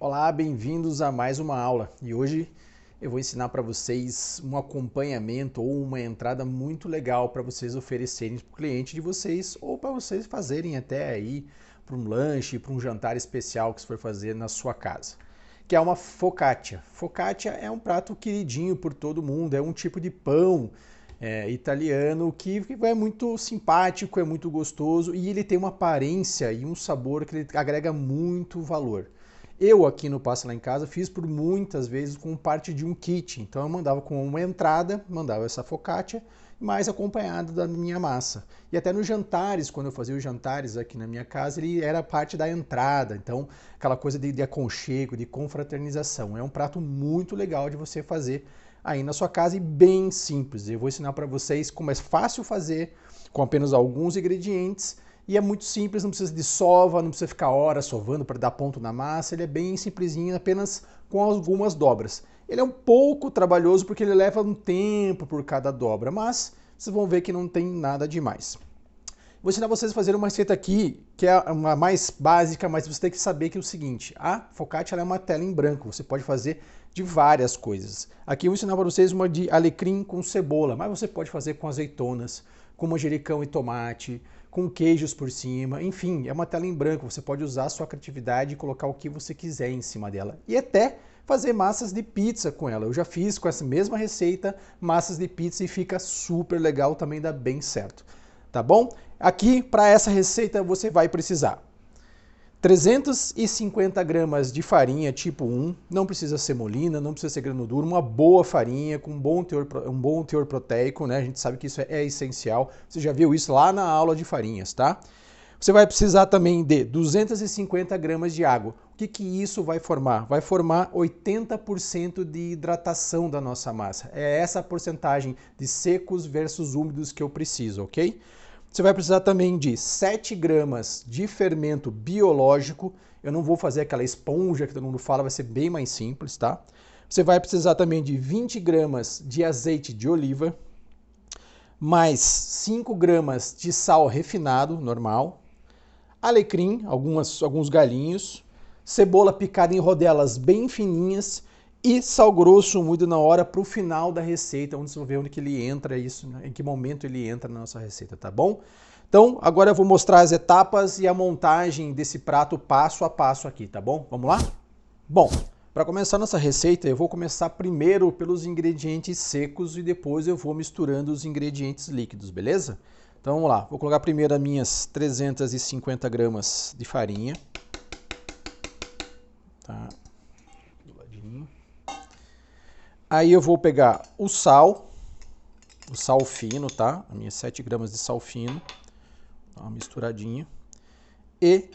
Olá, bem-vindos a mais uma aula e hoje eu vou ensinar para vocês um acompanhamento ou uma entrada muito legal para vocês oferecerem para o cliente de vocês ou para vocês fazerem até aí para um lanche, para um jantar especial que você for fazer na sua casa, que é uma focaccia. Focaccia é um prato queridinho por todo mundo, é um tipo de pão italiano que é muito simpático, é muito gostoso e ele tem uma aparência e um sabor que ele agrega muito valor. Eu aqui no Passa Lá em Casa fiz por muitas vezes com parte de um kit, então eu mandava com uma entrada, mandava essa focaccia, mais acompanhado da minha massa. E até nos jantares, quando eu fazia os jantares aqui na minha casa, ele era parte da entrada, então aquela coisa de aconchego, de confraternização. É um prato muito legal de você fazer aí na sua casa e bem simples. Eu vou ensinar para vocês como é fácil fazer com apenas alguns ingredientes. E é muito simples, não precisa de sova, não precisa ficar horas sovando para dar ponto na massa, ele é bem simplesinho, apenas com algumas dobras. Ele é um pouco trabalhoso porque ele leva um tempo por cada dobra, mas vocês vão ver que não tem nada demais. Vou ensinar vocês a fazer uma receita aqui, que é uma mais básica, mas você tem que saber que é o seguinte, a focaccia é uma tela em branco, você pode fazer de várias coisas. Aqui eu vou ensinar para vocês uma de alecrim com cebola, mas você pode fazer com azeitonas, com manjericão e tomate, com queijos por cima, enfim, é uma tela em branco, você pode usar a sua criatividade e colocar o que você quiser em cima dela. E até fazer massas de pizza com ela. Eu já fiz com essa mesma receita massas de pizza e fica super legal, também dá bem certo. Tá bom? Aqui, para essa receita, você vai precisar 350 gramas de farinha tipo 1, não precisa ser molina, não precisa ser grano duro, uma boa farinha com um bom teor proteico, né? A gente sabe que isso é essencial, você já viu isso lá na aula de farinhas, tá? Você vai precisar também de 250 gramas de água. O que isso vai formar? Vai formar 80% de hidratação da nossa massa. É essa a porcentagem de secos versus úmidos que eu preciso, ok? Você vai precisar também de 7 gramas de fermento biológico. Eu não vou fazer aquela esponja que todo mundo fala, vai ser bem mais simples, tá? Você vai precisar também de 20 gramas de azeite de oliva, mais 5 gramas de sal refinado, normal, alecrim, alguns galinhos, cebola picada em rodelas bem fininhas e sal grosso moído na hora para o final da receita, onde você vai ver onde que ele entra, isso, né? Em que momento ele entra na nossa receita, tá bom? Então, agora eu vou mostrar as etapas e a montagem desse prato passo a passo aqui, tá bom? Vamos lá? Bom, para começar nossa receita, eu vou começar primeiro pelos ingredientes secos e depois eu vou misturando os ingredientes líquidos, beleza? Então vamos lá, vou colocar primeiro as minhas 350 gramas de farinha. Tá, do ladinho. Aí eu vou pegar o sal fino, tá? As minhas 7 gramas de sal fino, dá uma misturadinha. E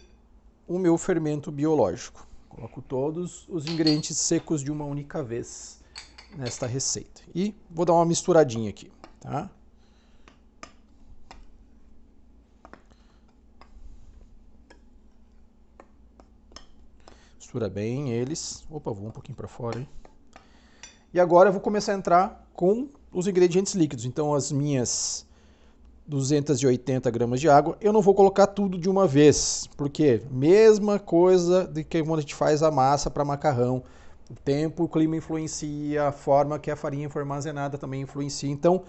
o meu fermento biológico. Coloco todos os ingredientes secos de uma única vez nesta receita. E vou dar uma misturadinha aqui, tá? Mistura bem eles. Opa, vou um pouquinho para fora, hein? E agora eu vou começar a entrar com os ingredientes líquidos. Então as minhas 280 gramas de água, eu não vou colocar tudo de uma vez, porque mesma coisa de que quando a gente faz a massa para macarrão, o tempo, o clima influencia, a forma que a farinha for armazenada também influencia. Então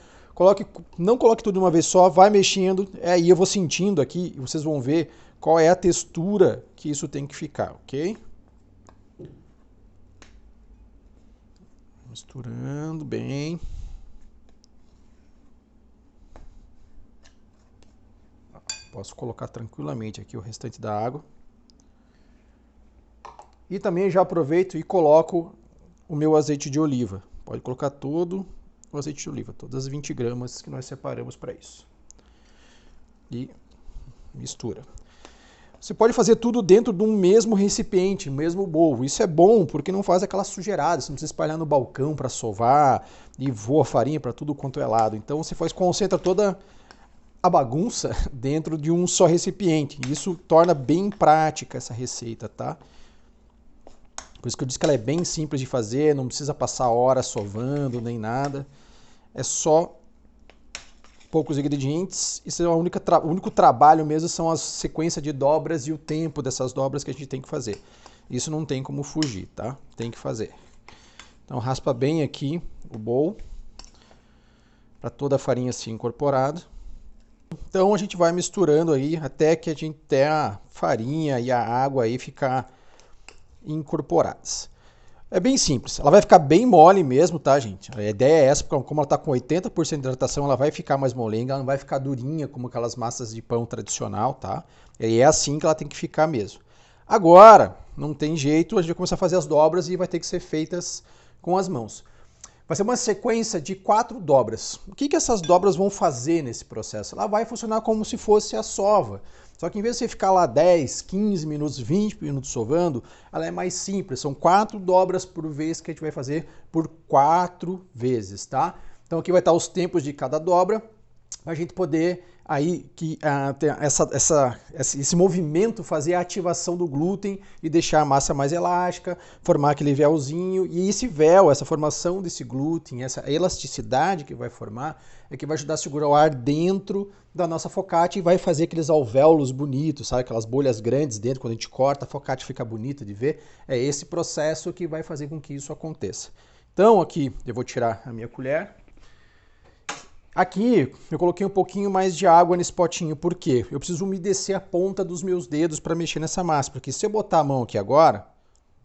não coloque tudo de uma vez só, vai mexendo, aí eu vou sentindo aqui e vocês vão ver qual é a textura que isso tem que ficar, ok? Misturando bem. Posso colocar tranquilamente aqui o restante da água. E também já aproveito e coloco o meu azeite de oliva. Pode colocar todo o azeite de oliva, todas as 20 gramas que nós separamos para isso. E mistura. Você pode fazer tudo dentro de um mesmo recipiente, mesmo bowl. Isso é bom porque não faz aquela sujeirada, você não precisa espalhar no balcão para sovar e voa farinha para tudo quanto é lado. Então você concentra toda a bagunça dentro de um só recipiente. Isso torna bem prática essa receita, tá? Por isso que eu disse que ela é bem simples de fazer, não precisa passar horas sovando nem nada. É só poucos ingredientes, isso é o único trabalho mesmo, são as sequências de dobras e o tempo dessas dobras que a gente tem que fazer. Isso não tem como fugir, tá? Tem que fazer. Então raspa bem aqui o bowl, para toda a farinha ser incorporada. Então a gente vai misturando aí até que a gente tenha a farinha e a água aí ficar incorporadas. É bem simples, ela vai ficar bem mole mesmo, tá, gente? A ideia é essa, porque como ela está com 80% de hidratação, ela vai ficar mais molenga, ela não vai ficar durinha como aquelas massas de pão tradicional, tá? E é assim que ela tem que ficar mesmo. Agora, não tem jeito, a gente vai começar a fazer as dobras e vai ter que ser feitas com as mãos. Vai ser uma sequência de 4 dobras. O que essas dobras vão fazer nesse processo? Ela vai funcionar como se fosse a sova. Só que em vez de você ficar lá 10, 15 minutos, 20 minutos sovando, ela é mais simples. São 4 dobras por vez que a gente vai fazer por 4 vezes, tá? Então aqui vai estar os tempos de cada dobra, para a gente poder aí ter esse movimento, fazer a ativação do glúten e deixar a massa mais elástica, formar aquele véuzinho. E esse véu, essa formação desse glúten, essa elasticidade que vai formar, é que vai ajudar a segurar o ar dentro da nossa focaccia e vai fazer aqueles alvéolos bonitos, sabe? Aquelas bolhas grandes dentro, quando a gente corta, a focaccia fica bonita de ver. É esse processo que vai fazer com que isso aconteça. Então aqui eu vou tirar a minha colher. Aqui eu coloquei um pouquinho mais de água nesse potinho, por quê? Eu preciso umedecer a ponta dos meus dedos para mexer nessa massa, porque se eu botar a mão aqui agora,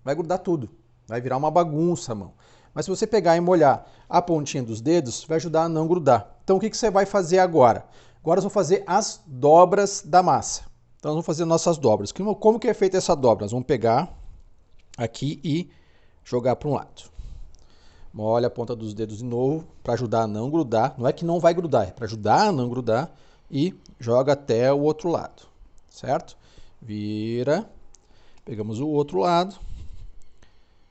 vai grudar tudo, vai virar uma bagunça a mão. Mas se você pegar e molhar a pontinha dos dedos, vai ajudar a não grudar. Então o que você vai fazer agora? Agora nós vamos fazer as dobras da massa. Então nós vamos fazer nossas dobras. Como que é feita essa dobra? Nós vamos pegar aqui e jogar para um lado. Molha a ponta dos dedos de novo para ajudar a não grudar. Não é que não vai grudar, é para ajudar a não grudar. E joga até o outro lado, certo? Vira. Pegamos o outro lado.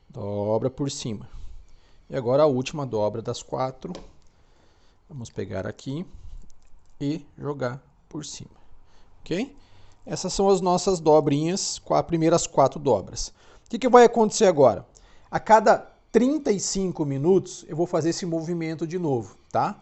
Dobra por cima. E agora a última dobra das 4. Vamos pegar aqui e jogar por cima. Ok? Essas são as nossas dobrinhas, as primeiras 4 dobras. O que vai acontecer agora? A cada 35 minutos eu vou fazer esse movimento de novo, tá?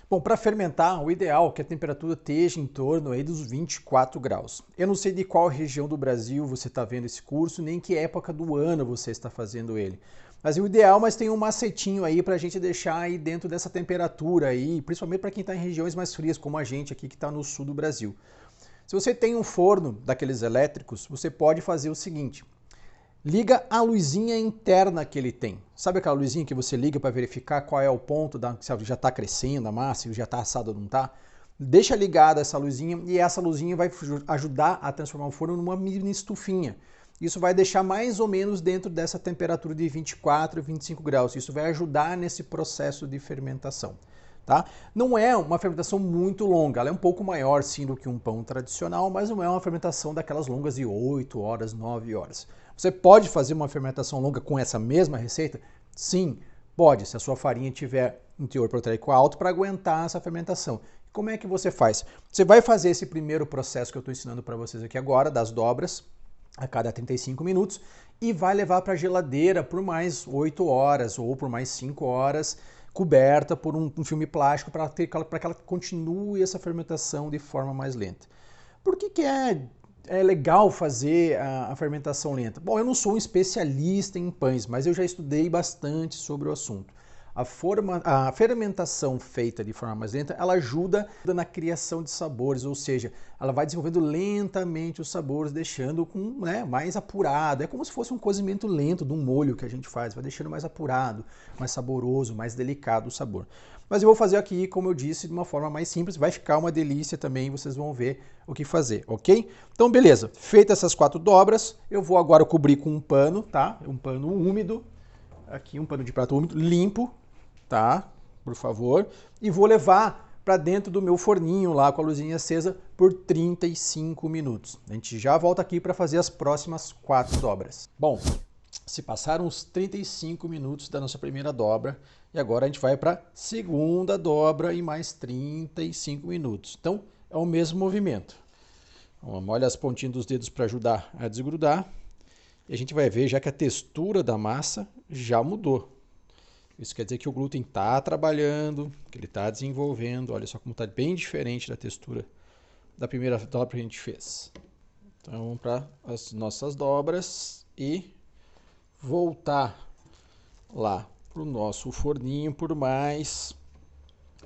Bom, para fermentar, o ideal é que a temperatura esteja em torno aí dos 24 graus. Eu não sei de qual região do Brasil você está vendo esse curso, nem que época do ano você está fazendo ele. Mas o ideal, mas tem um macetinho aí para a gente deixar aí dentro dessa temperatura aí, principalmente para quem está em regiões mais frias, como a gente aqui que está no sul do Brasil. Se você tem um forno daqueles elétricos, você pode fazer o seguinte: liga a luzinha interna que ele tem. Sabe aquela luzinha que você liga para verificar qual é o ponto se já está crescendo a massa, se já está assado ou não está? Deixa ligada essa luzinha e essa luzinha vai ajudar a transformar o forno numa mini estufinha. Isso vai deixar mais ou menos dentro dessa temperatura de 24 e 25 graus. Isso vai ajudar nesse processo de fermentação. Tá? Não é uma fermentação muito longa, ela é um pouco maior sim do que um pão tradicional, mas não é uma fermentação daquelas longas de 8 horas, 9 horas. Você pode fazer uma fermentação longa com essa mesma receita? Sim, pode, se a sua farinha tiver um teor proteico alto para aguentar essa fermentação. Como é que você faz? Você vai fazer esse primeiro processo que eu estou ensinando para vocês aqui agora, das dobras, a cada 35 minutos, e vai levar para a geladeira por mais 8 horas ou por mais 5 horas, coberta por um filme plástico para que ela continue essa fermentação de forma mais lenta. Por que é legal fazer a fermentação lenta? Bom, eu não sou um especialista em pães, mas eu já estudei bastante sobre o assunto. A fermentação feita de forma mais lenta, ela ajuda na criação de sabores, ou seja, ela vai desenvolvendo lentamente os sabores, deixando mais apurado. É como se fosse um cozimento lento de um molho que a gente faz, vai deixando mais apurado, mais saboroso, mais delicado o sabor. Mas eu vou fazer aqui, como eu disse, de uma forma mais simples, vai ficar uma delícia também, vocês vão ver o que fazer, ok? Então, beleza, feitas essas 4 dobras, eu vou agora cobrir com um pano, tá? Um pano úmido, aqui um pano de prato úmido, limpo, tá? Por favor. E vou levar para dentro do meu forninho lá com a luzinha acesa por 35 minutos. A gente já volta aqui para fazer as próximas 4 dobras. Bom, se passaram os 35 minutos da nossa primeira dobra e agora a gente vai para a segunda dobra em mais 35 minutos. Então, é o mesmo movimento. Molha as pontinhas dos dedos para ajudar a desgrudar. E a gente vai ver já que a textura da massa já mudou. Isso quer dizer que o glúten está trabalhando, que ele está desenvolvendo. Olha só como está bem diferente da textura da primeira dobra que a gente fez. Então, para as nossas dobras e voltar lá para o nosso forninho por mais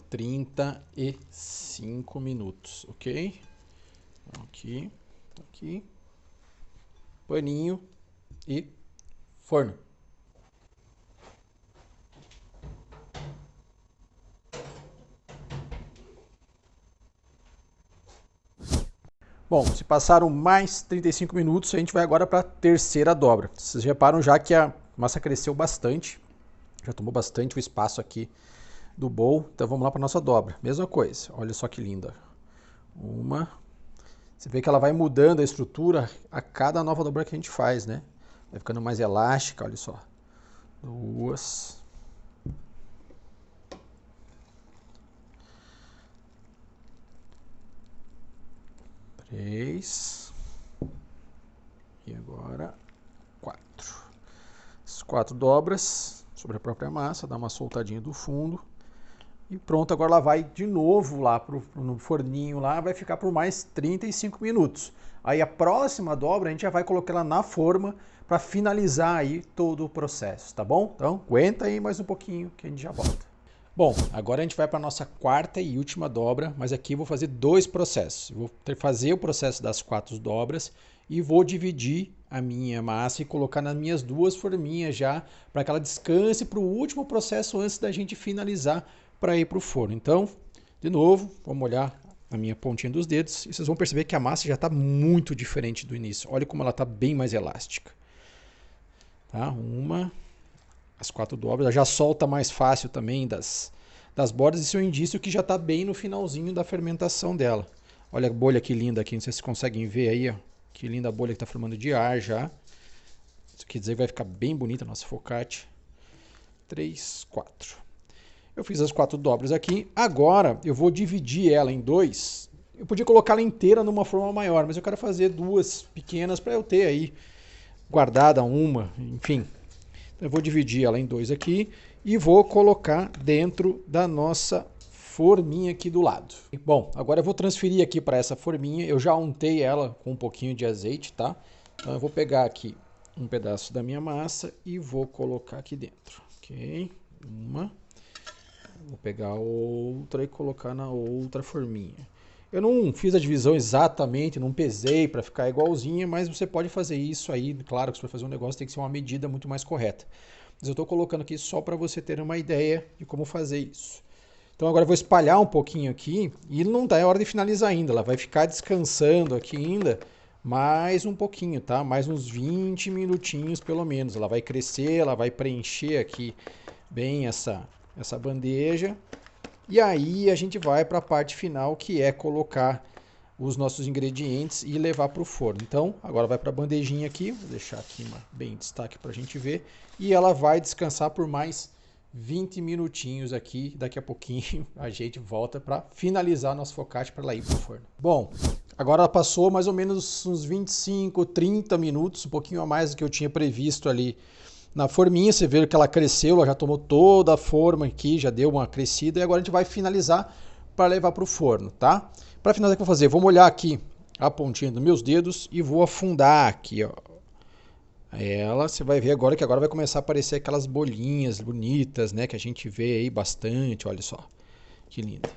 35 minutos, ok? Aqui, aqui, paninho e forno. Bom, se passaram mais 35 minutos, a gente vai agora para a terceira dobra. Vocês reparam já que a massa cresceu bastante, já tomou bastante o espaço aqui do bowl. Então vamos lá para a nossa dobra. Mesma coisa, olha só que linda. Uma. Você vê que ela vai mudando a estrutura a cada nova dobra que a gente faz, né? Vai ficando mais elástica, olha só. Duas. Três. E agora 4. As 4 dobras sobre a própria massa, dá uma soltadinha do fundo. E pronto, agora ela vai de novo lá no forninho lá, vai ficar por mais 35 minutos. Aí a próxima dobra a gente já vai colocar ela na forma para finalizar aí todo o processo, tá bom? Então aguenta aí mais um pouquinho que a gente já volta. Bom, agora a gente vai para a nossa quarta e última dobra, mas aqui eu vou fazer 2 processos. Eu vou fazer o processo das 4 dobras e vou dividir a minha massa e colocar nas minhas 2 forminhas já, para que ela descanse para o último processo antes da gente finalizar para ir para o forno. Então, de novo, vamos olhar a minha pontinha dos dedos e vocês vão perceber que a massa já está muito diferente do início. Olha como ela está bem mais elástica. Tá? As 4 dobras, ela já solta mais fácil também das bordas. Isso é um indício que já está bem no finalzinho da fermentação dela. Olha a bolha que linda aqui, não sei se vocês conseguem ver aí, ó. Que linda a bolha que está formando de ar já. Isso quer dizer que vai ficar bem bonita a nossa focaccia. 3, 4. Eu fiz as 4 dobras aqui. Agora eu vou dividir ela em 2. Eu podia colocá-la inteira numa forma maior, mas eu quero fazer 2 pequenas para eu ter aí guardada uma, enfim. Eu vou dividir ela em 2 aqui e vou colocar dentro da nossa forminha aqui do lado. Bom, agora eu vou transferir aqui para essa forminha. Eu já untei ela com um pouquinho de azeite, tá? Então eu vou pegar aqui um pedaço da minha massa e vou colocar aqui dentro, ok? Uma. Vou pegar outra e colocar na outra forminha. Eu não fiz a divisão exatamente, não pesei para ficar igualzinha, mas você pode fazer isso aí. Claro que se for fazer um negócio tem que ser uma medida muito mais correta. Mas eu estou colocando aqui só para você ter uma ideia de como fazer isso. Então agora eu vou espalhar um pouquinho aqui e não dá hora de finalizar ainda. Ela vai ficar descansando aqui ainda mais um pouquinho, tá? Mais uns 20 minutinhos pelo menos. Ela vai crescer, ela vai preencher aqui bem essa bandeja. E aí a gente vai para a parte final, que é colocar os nossos ingredientes e levar para o forno. Então, agora vai para a bandejinha aqui, vou deixar aqui bem em destaque para a gente ver. E ela vai descansar por mais 20 minutinhos aqui. Daqui a pouquinho a gente volta para finalizar a nossa focaccia para ela ir para o forno. Bom, agora ela passou mais ou menos uns 25, 30 minutos, um pouquinho a mais do que eu tinha previsto ali na forminha. Você vê que ela cresceu, ela já tomou toda a forma aqui, já deu uma crescida. E agora a gente vai finalizar para levar para o forno, tá? Para finalizar, o que eu vou fazer? Vou molhar aqui a pontinha dos meus dedos e vou afundar aqui, ó. Ela, você vai ver agora que agora vai começar a aparecer aquelas bolinhas bonitas, né? Que a gente vê aí bastante, olha só. Que linda.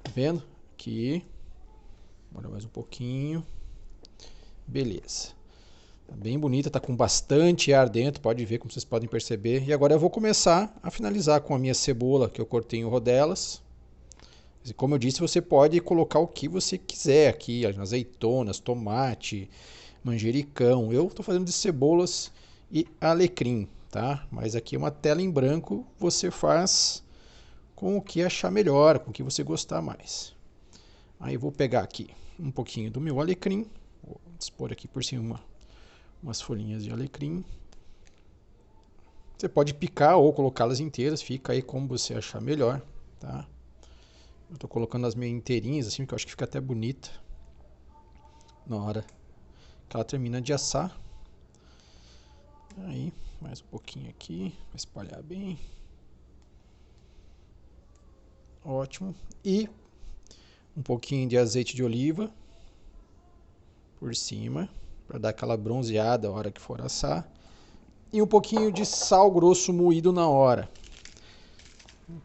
Tá vendo? Aqui. Molha mais um pouquinho. Beleza. Tá bem bonita, tá com bastante ar dentro, pode ver, como vocês podem perceber. E agora eu vou começar a finalizar com a minha cebola, que eu cortei em rodelas. E como eu disse, você pode colocar o que você quiser aqui, azeitonas, tomate, manjericão. Eu estou fazendo de cebolas e alecrim, tá? Mas aqui é uma tela em branco, você faz com o que achar melhor, com o que você gostar mais. Aí eu vou pegar aqui um pouquinho do meu alecrim, vou dispor aqui por cima umas folhinhas de alecrim. Você pode picar ou colocá-las inteiras, fica aí como você achar melhor, tá? Eu tô colocando as meio inteirinhas assim, porque eu acho que fica até bonita na hora que ela termina de assar. Aí, mais um pouquinho aqui, vou espalhar bem. Ótimo. E um pouquinho de azeite de oliva por cima, para dar aquela bronzeada a hora que for assar. e um pouquinho de sal grosso moído na hora.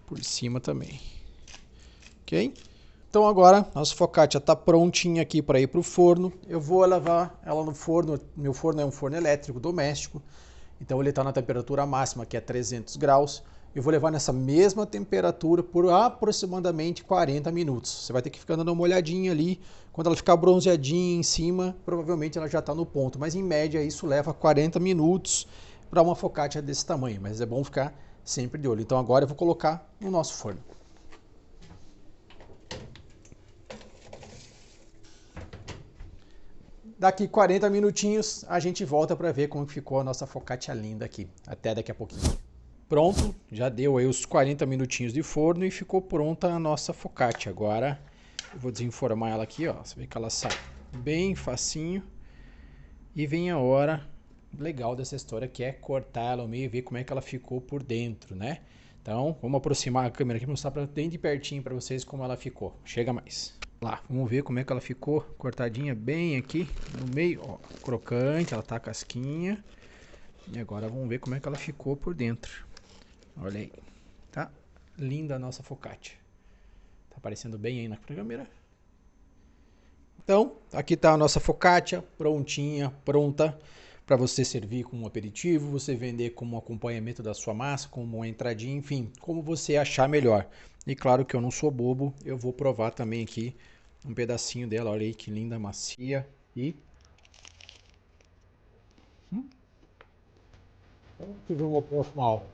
Por cima também. Ok? Então agora nossa focaccia está prontinha aqui para ir para o forno. Eu vou levar ela no forno. Meu forno é um forno elétrico doméstico. Então ele está na temperatura máxima, que é 300 graus. Eu vou levar nessa mesma temperatura por aproximadamente 40 minutos. Você vai ter que ficar dando uma olhadinha ali. Quando ela ficar bronzeadinha em cima, provavelmente ela já está no ponto. Mas em média isso leva 40 minutos para uma focaccia desse tamanho. Mas é bom ficar sempre de olho. Então agora eu vou colocar no nosso forno. Daqui 40 minutinhos a gente volta para ver como ficou a nossa focaccia linda aqui. Até daqui a pouquinho. Pronto, já deu aí os 40 minutinhos de forno e ficou pronta a nossa focaccia. Agora eu vou desenformar ela aqui, ó. Você vê que ela sai bem facinho. E vem a hora legal dessa história, que é cortar ela ao meio e ver como é que ela ficou por dentro, né? Então, vamos aproximar a câmera aqui e mostrar bem de pertinho para vocês como ela ficou. Chega mais. Lá, vamos ver como é que ela ficou cortadinha bem aqui no meio, ó, crocante, ela tá casquinha. E agora vamos ver como é que ela ficou por dentro. Olha aí, tá linda a nossa focaccia. Tá aparecendo bem aí na câmera. Então, aqui tá a nossa focaccia prontinha, pronta para você servir como um aperitivo, você vender como um acompanhamento da sua massa, como uma entradinha, enfim, como você achar melhor. E claro que eu não sou bobo, eu vou provar também aqui um pedacinho dela. Olha aí que linda, macia e... Tivemos uma próxima aula.